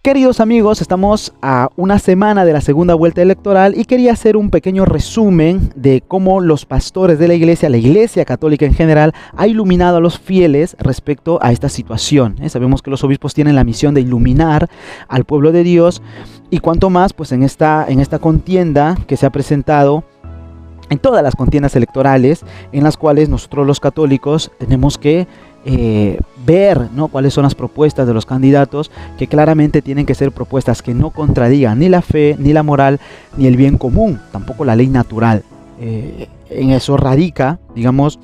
Queridos amigos, estamos a una semana de la segunda vuelta electoral y quería hacer un pequeño resumen de cómo los pastores de la Iglesia Católica en general, ha iluminado a los fieles respecto a esta situación. Sabemos que los obispos tienen la misión de iluminar al pueblo de Dios, y cuanto más pues en esta contienda que se ha presentado, en todas las contiendas electorales en las cuales nosotros los católicos tenemos que ver, ¿no?, cuáles son las propuestas de los candidatos, que claramente tienen que ser propuestas que no contradigan ni la fe, ni la moral, ni el bien común, tampoco la ley natural. En eso radica, digamos,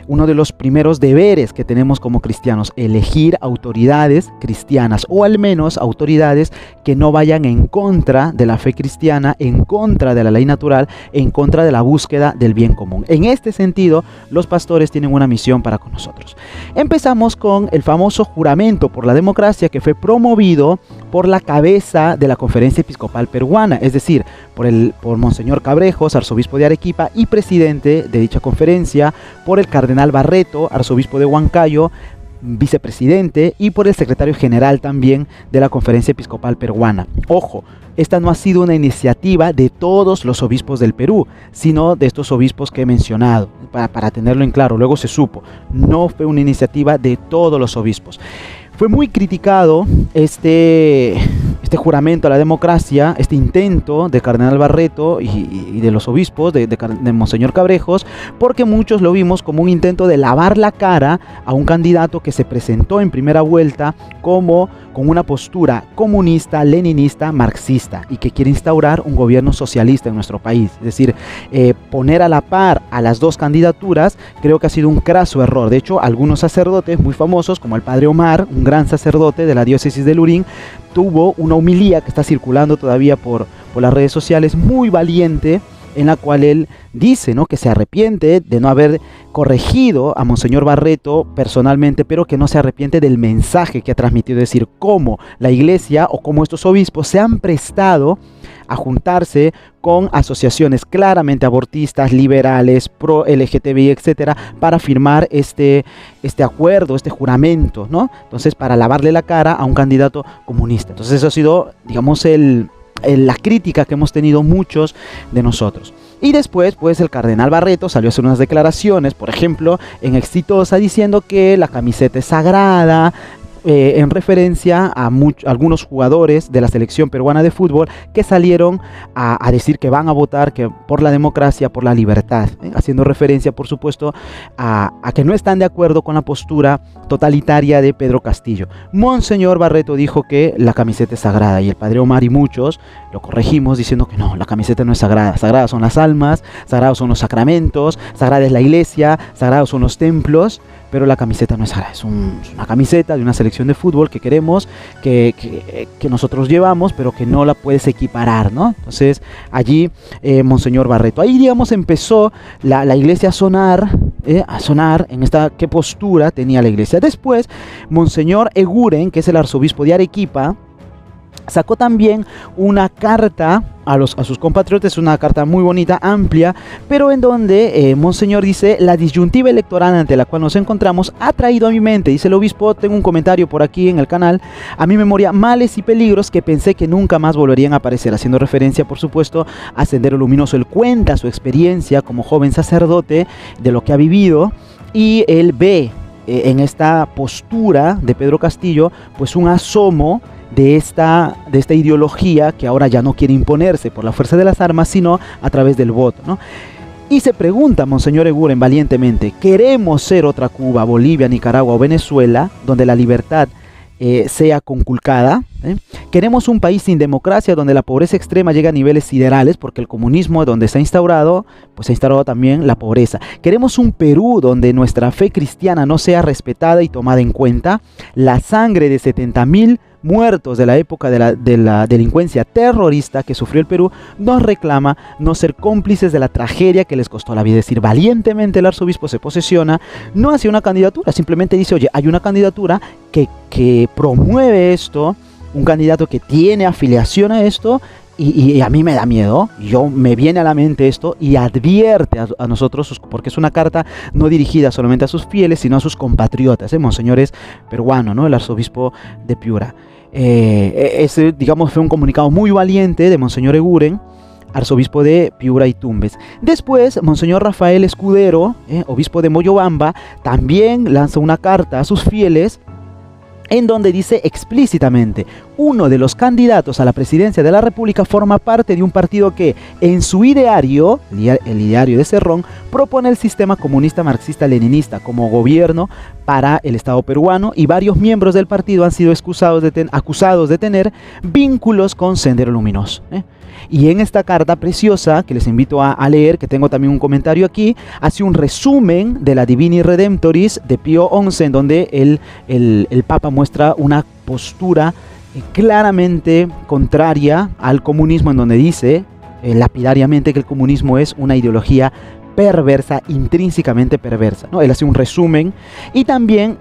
uno de los primeros deberes que tenemos como cristianos: elegir autoridades cristianas, o al menos autoridades que no vayan en contra de la fe cristiana, en contra de la ley natural, en contra de la búsqueda del bien común. En este sentido, los pastores tienen una misión para con nosotros. Empezamos con el famoso juramento por la democracia, que fue promovido por la cabeza de la Conferencia Episcopal Peruana, es decir, por Monseñor Cabrejos, arzobispo de Arequipa y presidente de dicha conferencia, por el cardenal Barreto, arzobispo de Huancayo, vicepresidente, y por el secretario general también de la Conferencia Episcopal Peruana. Ojo, esta no ha sido una iniciativa de todos los obispos del Perú, sino de estos obispos que he mencionado, para tenerlo en claro. Luego se supo, no fue una iniciativa de todos los obispos. Fue muy criticado este juramento a la democracia, este intento de cardenal Barreto y de los obispos, de Monseñor Cabrejos, porque muchos lo vimos como un intento de lavar la cara a un candidato que se presentó en primera vuelta con una postura comunista, leninista, marxista, y que quiere instaurar un gobierno socialista en nuestro país. Es decir, poner a la par a las dos candidaturas creo que ha sido un craso error. De hecho, algunos sacerdotes muy famosos, como el padre Omar, un gran sacerdote de la diócesis de Lurín, tuvo una homilía que está circulando todavía por las redes sociales, muy valiente, en la cual él dice, ¿no?, que se arrepiente de no haber corregido a Monseñor Barreto personalmente, pero que no se arrepiente del mensaje que ha transmitido. Es decir, cómo la Iglesia o cómo estos obispos se han prestado a juntarse con asociaciones claramente abortistas, liberales, pro LGTBI, etcétera, para firmar este acuerdo, este juramento, ¿no? Entonces, para lavarle la cara a un candidato comunista. Entonces, eso ha sido, digamos, la crítica que hemos tenido muchos de nosotros. Y después, pues, el cardenal Barreto salió a hacer unas declaraciones, por ejemplo, en Exitosa, diciendo que la camiseta es sagrada, en referencia a algunos jugadores de la selección peruana de fútbol que salieron a decir que van a votar por la democracia, por la libertad, haciendo referencia, por supuesto, a que no están de acuerdo con la postura totalitaria de Pedro Castillo. Monseñor Barreto dijo que la camiseta es sagrada, y el padre Omar y muchos lo corregimos diciendo que no, la camiseta no es sagrada. Sagradas son las almas, sagrados son los sacramentos, sagrada es la iglesia, sagrados son los templos, pero la camiseta no es sagrada. Es una camiseta de una selección de fútbol que queremos, que nosotros llevamos, pero que no la puedes equiparar, ¿no? Entonces allí Monseñor Barreto, ahí, digamos, empezó la iglesia a sonar en qué postura tenía la iglesia. Después Monseñor Eguren, que es el arzobispo de Arequipa, sacó también una carta a sus compatriotas, una carta muy bonita, amplia, pero en donde Monseñor dice: la disyuntiva electoral ante la cual nos encontramos ha traído a mi mente, dice el obispo, tengo un comentario por aquí en el canal, a mi memoria males y peligros que pensé que nunca más volverían a aparecer, haciendo referencia, por supuesto, a Sendero Luminoso. Él cuenta su experiencia como joven sacerdote, de lo que ha vivido, y él ve en esta postura de Pedro Castillo, pues, un asomo de esta ideología que ahora ya no quiere imponerse por la fuerza de las armas, sino a través del voto, ¿no? Y se pregunta Monseñor Eguren valientemente: ¿queremos ser otra Cuba, Bolivia, Nicaragua o Venezuela, donde la libertad sea conculcada? ¿Queremos un país sin democracia, donde la pobreza extrema llega a niveles siderales, porque el comunismo, donde se ha instaurado, pues se ha instaurado también la pobreza? ¿Queremos un Perú donde nuestra fe cristiana no sea respetada y tomada en cuenta? La sangre de 70.000 muertos de la época de la delincuencia terrorista que sufrió el Perú nos reclama no ser cómplices de la tragedia que les costó la vida. Es decir, valientemente el arzobispo se posesiona, no hacia una candidatura, simplemente dice: oye, hay una candidatura que promueve esto, un candidato que tiene afiliación a esto, y a mí me da miedo, me viene a la mente esto, y advierte a nosotros, porque es una carta no dirigida solamente a sus fieles, sino a sus compatriotas. Monseñor es peruano, ¿no?, el arzobispo de Piura. Ese, digamos, fue un comunicado muy valiente de Monseñor Eguren, arzobispo de Piura y Tumbes. Después, Monseñor Rafael Escudero, obispo de Moyobamba, también lanza una carta a sus fieles en donde dice explícitamente: uno de los candidatos a la presidencia de la República forma parte de un partido que en su ideario, el ideario de Cerrón, propone el sistema comunista marxista-leninista como gobierno para el Estado peruano, y varios miembros del partido han sido acusados de tener vínculos con Sendero Luminoso. Y en esta carta preciosa, que les invito a leer, que tengo también un comentario aquí, hace un resumen de la Divini Redemptoris de Pío XI, en donde el Papa muestra una postura claramente contraria al comunismo, en donde dice lapidariamente que el comunismo es una ideología perversa, intrínsecamente perversa, ¿no? Él hace un resumen y también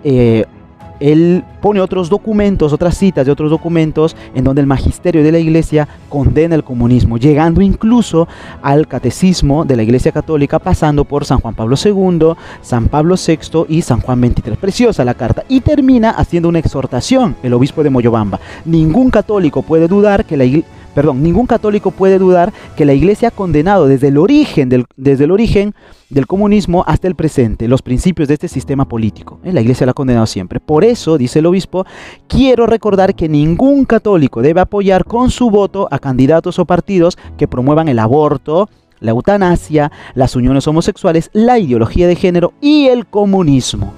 él pone otros documentos, otras citas de otros documentos en donde el magisterio de la Iglesia condena el comunismo, llegando incluso al catecismo de la Iglesia Católica, pasando por San Juan Pablo II, San Pablo VI y San Juan XXIII. Preciosa la carta, y termina haciendo una exhortación el obispo de Moyobamba. Ningún católico puede dudar que la Iglesia ha condenado desde el origen del comunismo hasta el presente los principios de este sistema político. La Iglesia lo ha condenado siempre. Por eso, dice el obispo, quiero recordar que ningún católico debe apoyar con su voto a candidatos o partidos que promuevan el aborto, la eutanasia, las uniones homosexuales, la ideología de género y el comunismo,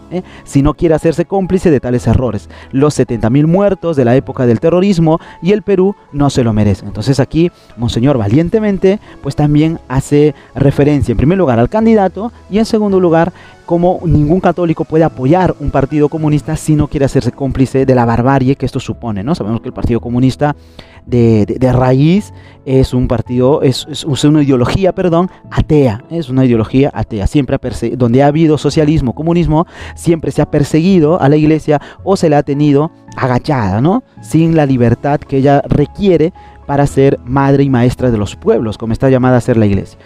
si no quiere hacerse cómplice de tales errores. Los 70.000 muertos de la época del terrorismo y el Perú no se lo merecen. Entonces aquí, Monseñor valientemente, pues también hace referencia en primer lugar al candidato, y en segundo lugar, como ningún católico puede apoyar un partido comunista si no quiere hacerse cómplice de la barbarie que esto supone, ¿no? Sabemos que el Partido Comunista de raíz es un partido, es una ideología, atea, es una ideología atea. Siempre donde ha habido socialismo, comunismo, siempre se ha perseguido a la Iglesia o se la ha tenido agachada, ¿no? Sin la libertad que ella requiere para ser madre y maestra de los pueblos, como está llamada a ser la Iglesia.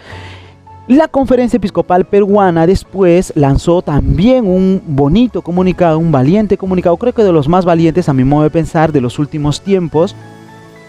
La Conferencia Episcopal Peruana después lanzó también un bonito comunicado, un valiente comunicado, creo que de los más valientes a mi modo de pensar de los últimos tiempos,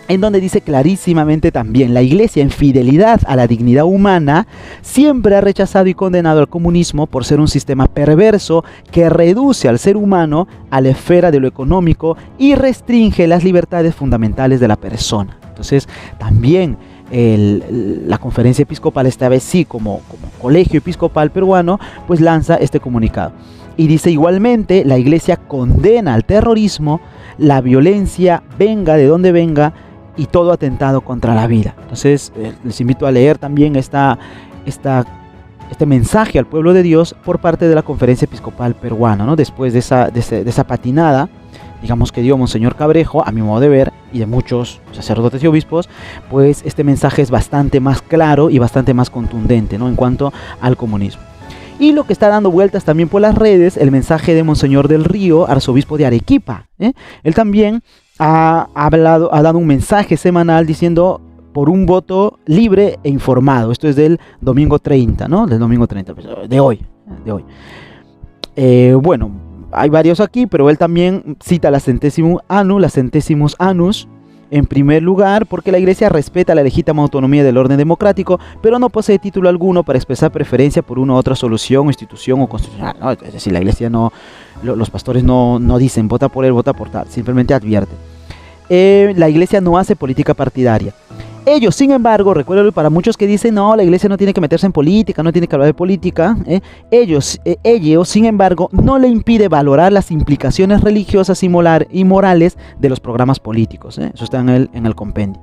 en donde dice clarísimamente también: la Iglesia, en fidelidad a la dignidad humana, siempre ha rechazado y condenado al comunismo por ser un sistema perverso que reduce al ser humano a la esfera de lo económico y restringe las libertades fundamentales de la persona. Entonces también la Conferencia Episcopal, esta vez sí como Colegio Episcopal Peruano, pues lanza este comunicado y dice: igualmente la Iglesia condena al terrorismo, la violencia venga de donde venga y todo atentado contra la vida. Entonces les invito a leer también este mensaje al pueblo de Dios por parte de la Conferencia Episcopal Peruana, ¿no? Después de esa patinada, digamos, que dio Monseñor Cabrejo, a mi modo de ver, y de muchos sacerdotes y obispos, pues este mensaje es bastante más claro y bastante más contundente, ¿no?, en cuanto al comunismo. Y lo que está dando vueltas también por las redes, el mensaje de Monseñor del Río, arzobispo de Arequipa. Él también ha dado un mensaje semanal diciendo: por un voto libre e informado. Esto es del domingo 30, ¿no? Del domingo 30, de hoy. Bueno, hay varios aquí, pero él también cita la Centesimus Annus, en primer lugar, porque la Iglesia respeta la legítima autonomía del orden democrático, pero no posee título alguno para expresar preferencia por una u otra solución o institución o constitucional, ¿no? Es decir, la Iglesia no, los pastores no dicen vota por él, vota por tal, simplemente advierte. La Iglesia no hace política partidaria. Ellos, sin embargo, recuerdo para muchos que dicen: no, la Iglesia no tiene que meterse en política, no tiene que hablar de política, ellos, sin embargo, no le impide valorar las implicaciones religiosas y morales de los programas políticos. Eso está en el compendio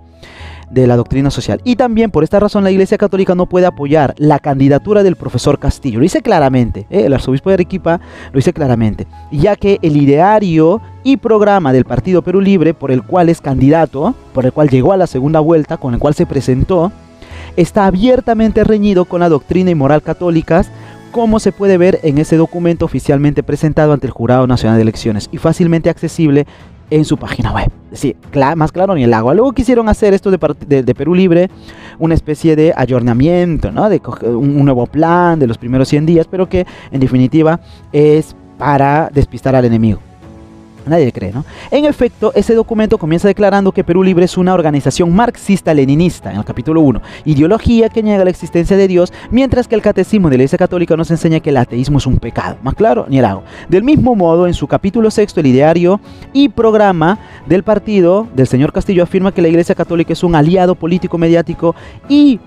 de la doctrina social. Y también por esta razón la Iglesia Católica no puede apoyar la candidatura del profesor Castillo. Lo dice claramente, el arzobispo de Arequipa lo dice claramente, ya que el ideario y programa del Partido Perú Libre, por el cual es candidato, por el cual llegó a la segunda vuelta, con el cual se presentó, está abiertamente reñido con la doctrina y moral católicas, como se puede ver en ese documento oficialmente presentado ante el Jurado Nacional de Elecciones y fácilmente accesible en su página web. Es decir, más claro ni el agua. Luego quisieron hacer esto de Perú Libre una especie de ayornamiento, ¿no?, de un nuevo plan de los primeros 100 días, pero que en definitiva es para despistar al enemigo. Nadie le cree, ¿no? En efecto, ese documento comienza declarando que Perú Libre es una organización marxista-leninista, en el capítulo 1, ideología que niega la existencia de Dios, mientras que el catecismo de la Iglesia Católica nos enseña que el ateísmo es un pecado. Más claro, ni el hago. Del mismo modo, en su capítulo 6, el ideario y programa del partido del señor Castillo afirma que la Iglesia Católica es un aliado político, mediático y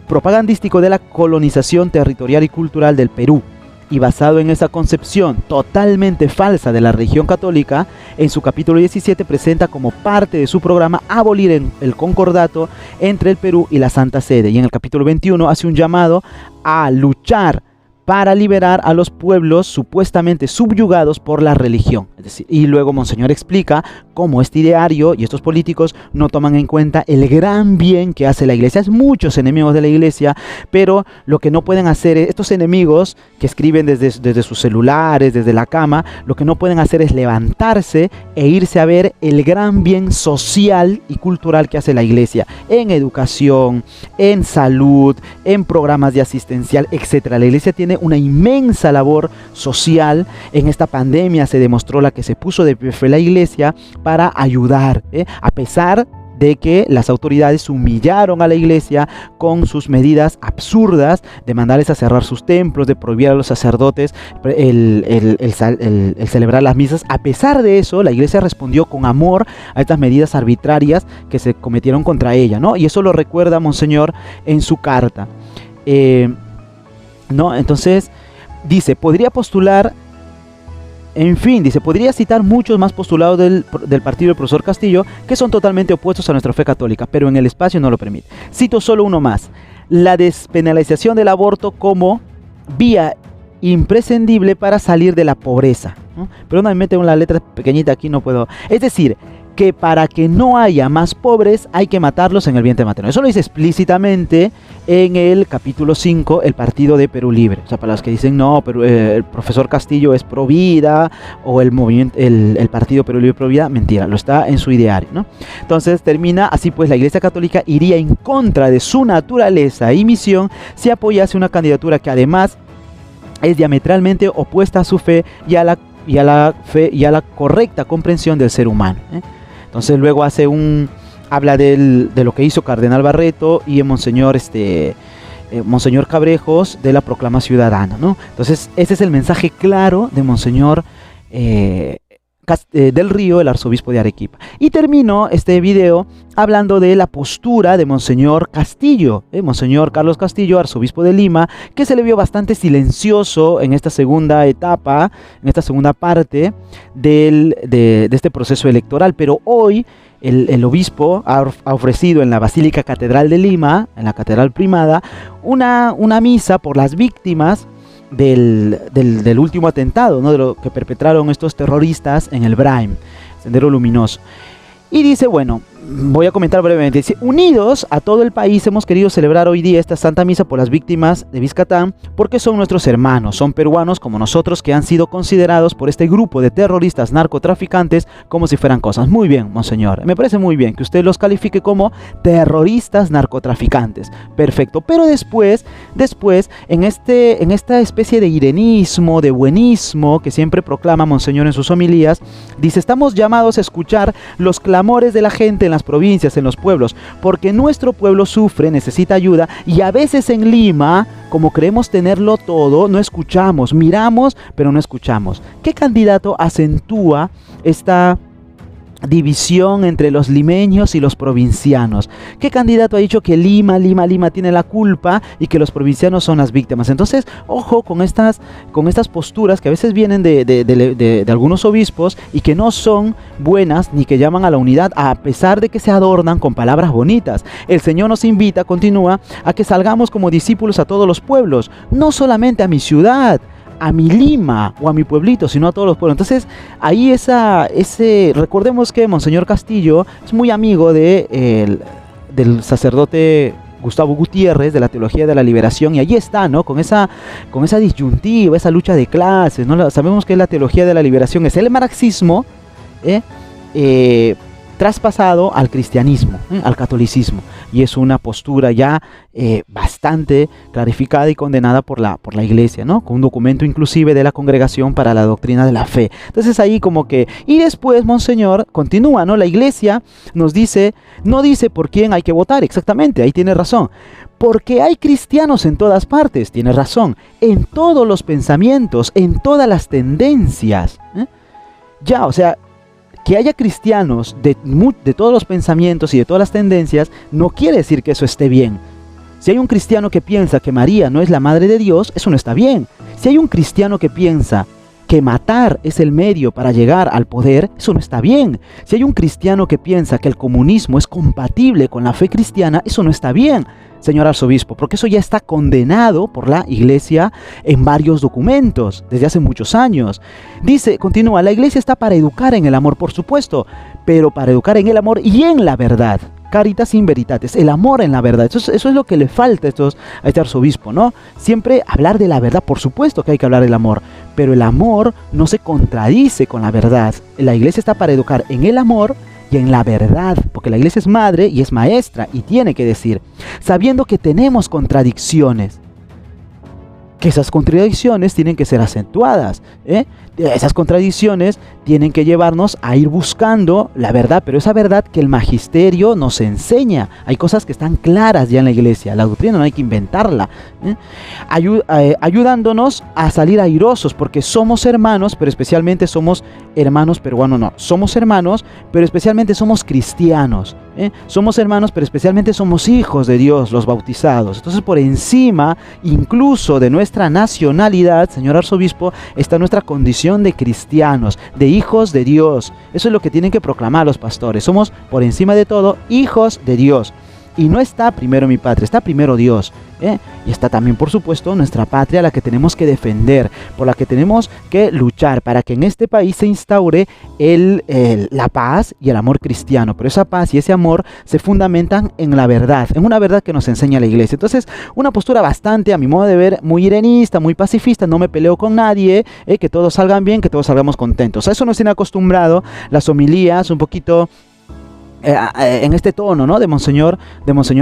propagandístico de la colonización territorial y cultural del Perú. Y basado en esa concepción totalmente falsa de la religión católica, en su capítulo 17 presenta como parte de su programa abolir el concordato entre el Perú y la Santa Sede. Y en el capítulo 21 hace un llamado a luchar para liberar a los pueblos supuestamente subyugados por la religión. Es decir, y luego Monseñor explica cómo este ideario y estos políticos no toman en cuenta el gran bien que hace la Iglesia. Hay muchos enemigos de la Iglesia, pero lo que no pueden hacer, estos enemigos que escriben desde sus celulares, desde la cama, lo que no pueden hacer es levantarse e irse a ver el gran bien social y cultural que hace la Iglesia en educación, en salud, en programas de asistencial, etc. La Iglesia tiene una inmensa labor social. En esta pandemia se demostró la que se puso de pie la Iglesia para ayudar, a pesar de que las autoridades humillaron a la Iglesia con sus medidas absurdas de mandarles a cerrar sus templos, de prohibir a los sacerdotes el celebrar las misas. A pesar de eso, la Iglesia respondió con amor a estas medidas arbitrarias que se cometieron contra ella, ¿no? Y eso lo recuerda Monseñor en su carta. ¿No? Entonces dice, podría postular, en fin, dice, podría citar muchos más postulados del partido del profesor Castillo que son totalmente opuestos a nuestra fe católica, pero en el espacio no lo permite. Cito solo uno más: la despenalización del aborto como vía imprescindible para salir de la pobreza, ¿no? Pero no me mete una letra pequeñita aquí, no puedo. Es decir, que para que no haya más pobres hay que matarlos en el vientre materno. Eso lo dice explícitamente en el capítulo 5, el partido de Perú Libre. O sea, para los que dicen no, pero el profesor Castillo es pro vida, o el movimiento, el partido Perú Libre pro vida, mentira, lo está en su ideario, ¿no? Entonces termina así: pues la Iglesia Católica iría en contra de su naturaleza y misión si apoyase una candidatura que además es diametralmente opuesta a su fe y a la correcta comprensión del ser humano, ¿eh? Entonces luego habla de lo que hizo Cardenal Barreto y el Monseñor Cabrejos de la proclama ciudadana, ¿no? Entonces ese es el mensaje claro de Monseñor del Río, el arzobispo de Arequipa. Y termino este video hablando de la postura de Monseñor Castillo, Monseñor Carlos Castillo, arzobispo de Lima, que se le vio bastante silencioso en esta segunda etapa, en esta segunda parte de este proceso electoral. Pero hoy el obispo ha ofrecido en la Basílica Catedral de Lima, en la Catedral Primada, una misa por las víctimas del último atentado, ¿no? De lo que perpetraron estos terroristas en el Braim, Sendero Luminoso. Y dice, bueno, voy a comentar brevemente. Dice: unidos a todo el país hemos querido celebrar hoy día esta Santa Misa por las víctimas de Vizcatán, porque son nuestros hermanos, son peruanos como nosotros, que han sido considerados por este grupo de terroristas narcotraficantes como si fueran cosas. Muy bien, Monseñor, me parece muy bien que usted los califique como terroristas narcotraficantes. Perfecto. Pero después en esta especie de irenismo, de buenismo que siempre proclama Monseñor en sus homilías, dice: estamos llamados a escuchar los clamores de la gente en las provincias, en los pueblos, porque nuestro pueblo sufre, necesita ayuda, y a veces en Lima, como creemos tenerlo todo, no escuchamos, miramos, pero no escuchamos. ¿Qué candidato acentúa esta división entre los limeños y los provincianos? ¿Qué candidato ha dicho que Lima tiene la culpa y que los provincianos son las víctimas? Entonces, ojo con estas posturas que a veces vienen de algunos obispos y que no son buenas ni que llaman a la unidad, a pesar de que se adornan con palabras bonitas. El Señor nos invita, continúa, a que salgamos como discípulos a todos los pueblos, no solamente a mi ciudad, a mi Lima o a mi pueblito, sino a todos los pueblos. Entonces ahí recordemos que Monseñor Castillo es muy amigo del sacerdote Gustavo Gutiérrez, de la Teología de la Liberación, y allí está, ¿no? Con esa disyuntiva, esa lucha de clases, ¿no? Sabemos que la Teología de la Liberación es el marxismo, traspasado al cristianismo, al catolicismo, y es una postura ya bastante clarificada y condenada por la iglesia, ¿no? Con un documento inclusive de la Congregación para la Doctrina de la Fe. Entonces ahí como que, y después Monseñor continúa, ¿no? La iglesia nos dice, no dice por quién hay que votar, exactamente, ahí tiene razón. Porque hay cristianos en todas partes, tiene razón, en todos los pensamientos, en todas las tendencias. Ya, o sea, que haya cristianos de todos los pensamientos y de todas las tendencias, no quiere decir que eso esté bien. Si hay un cristiano que piensa que María no es la madre de Dios, eso no está bien. Si hay un cristiano que piensa que matar es el medio para llegar al poder, eso no está bien. Si hay un cristiano que piensa que el comunismo es compatible con la fe cristiana, eso no está bien, señor arzobispo, porque eso ya está condenado por la iglesia en varios documentos desde hace muchos años. Dice, continúa, la iglesia está para educar en el amor, por supuesto, pero para educar en el amor y en la verdad. Caritas in veritatis, el amor en la verdad. Eso es lo que le falta a este arzobispo, ¿no? Siempre hablar de la verdad, por supuesto que hay que hablar del amor, pero el amor no se contradice con la verdad. La iglesia está para educar en el amor y en la verdad, porque la iglesia es madre y es maestra y tiene que decir, sabiendo que tenemos contradicciones, que esas contradicciones tienen que ser acentuadas, esas contradicciones tienen que llevarnos a ir buscando la verdad, pero esa verdad que el magisterio nos enseña. Hay cosas que están claras ya en la iglesia, la doctrina no hay que inventarla, ayudándonos a salir airosos, porque somos hermanos, pero especialmente somos hermanos peruanos, no, somos hermanos, pero especialmente somos cristianos. Somos hermanos, pero especialmente somos hijos de Dios, los bautizados. Entonces, por encima, incluso de nuestra nacionalidad, señor arzobispo, está nuestra condición de cristianos, de hijos de Dios. Eso es lo que tienen que proclamar los pastores. Somos, por encima de todo, hijos de Dios. Y no está primero mi patria, está primero Dios. Y está también, por supuesto, nuestra patria, la que tenemos que defender, por la que tenemos que luchar para que en este país se instaure la paz y el amor cristiano. Pero esa paz y ese amor se fundamentan en la verdad, en una verdad que nos enseña la iglesia. Entonces, una postura bastante, a mi modo de ver, muy irenista, muy pacifista, no me peleo con nadie, que todos salgan bien, que todos salgamos contentos. A eso nos tiene acostumbrado las homilías un poquito en este tono, ¿no? de Monseñor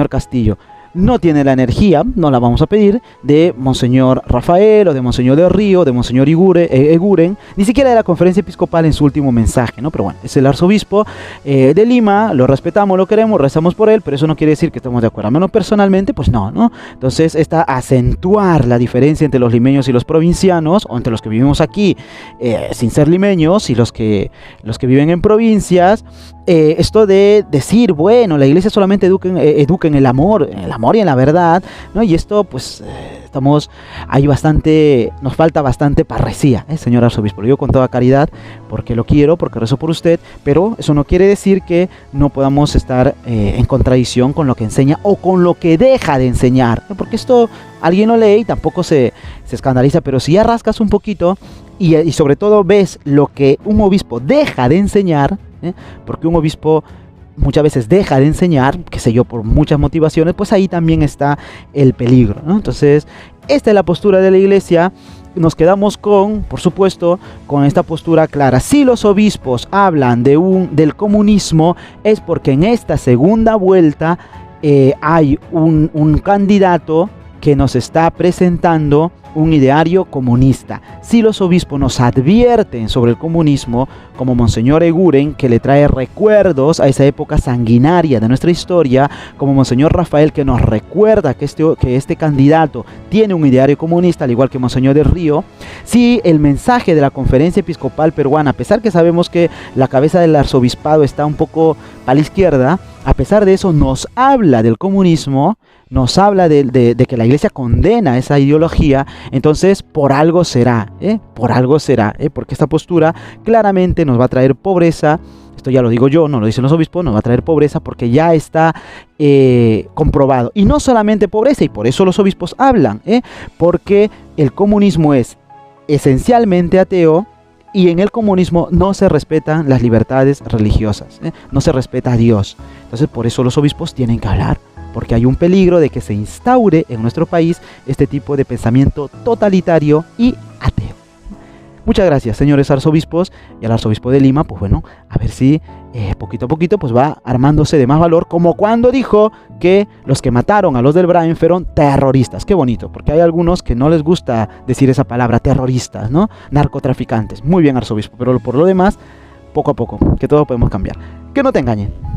Castillo. No tiene la energía, no la vamos a pedir, de Monseñor Rafael o de Monseñor del Río, de Monseñor Eguren, ni siquiera de la conferencia episcopal en su último mensaje, ¿no? Pero bueno, es el arzobispo de Lima, lo respetamos, lo queremos, rezamos por él, pero eso no quiere decir que estemos de acuerdo. A menos personalmente, pues no. Entonces, acentuar la diferencia entre los limeños y los provincianos, o entre los que vivimos aquí sin ser limeños y los que viven en provincias, esto de decir, bueno, la iglesia solamente educa en el amor y en la verdad, ¿no? Y esto, pues, nos falta bastante parresía, señor arzobispo. Lo digo con toda caridad, porque lo quiero, porque rezo por usted, pero eso no quiere decir que no podamos estar en contradicción con lo que enseña o con lo que deja de enseñar, ¿no? Porque esto alguien lo lee y tampoco se escandaliza, pero si ya rascas un poquito y sobre todo ves lo que un obispo deja de enseñar, porque un obispo muchas veces deja de enseñar, qué sé yo, por muchas motivaciones, pues ahí también está el peligro, ¿no? Entonces, esta es la postura de la iglesia. Nos quedamos por supuesto, con esta postura clara. Si los obispos hablan del comunismo, es porque en esta segunda vuelta hay un candidato que nos está presentando un ideario comunista. Si los obispos nos advierten sobre el comunismo, como Monseñor Eguren, que le trae recuerdos a esa época sanguinaria de nuestra historia, como Monseñor Rafael, que nos recuerda que este candidato tiene un ideario comunista, al igual que Monseñor del Río, si el mensaje de la Conferencia Episcopal Peruana, a pesar que sabemos que la cabeza del arzobispado está un poco a la izquierda, a pesar de eso nos habla del comunismo, nos habla de que la iglesia condena esa ideología, entonces por algo será, porque esta postura claramente nos va a traer pobreza. Esto ya lo digo yo, no lo dicen los obispos, nos va a traer pobreza porque ya está comprobado. Y no solamente pobreza, y por eso los obispos hablan, porque el comunismo es esencialmente ateo, y en el comunismo no se respetan las libertades religiosas, no se respeta a Dios. Entonces por eso los obispos tienen que hablar, porque hay un peligro de que se instaure en nuestro país este tipo de pensamiento totalitario y ateo. Muchas gracias, señores arzobispos, y al arzobispo de Lima, pues bueno, a ver si poquito a poquito pues va armándose de más valor, como cuando dijo que los que mataron a los del Brain fueron terroristas. Qué bonito, porque hay algunos que no les gusta decir esa palabra, terroristas, ¿no? Narcotraficantes. Muy bien, arzobispo, pero por lo demás, poco a poco, que todo podemos cambiar. Que no te engañen.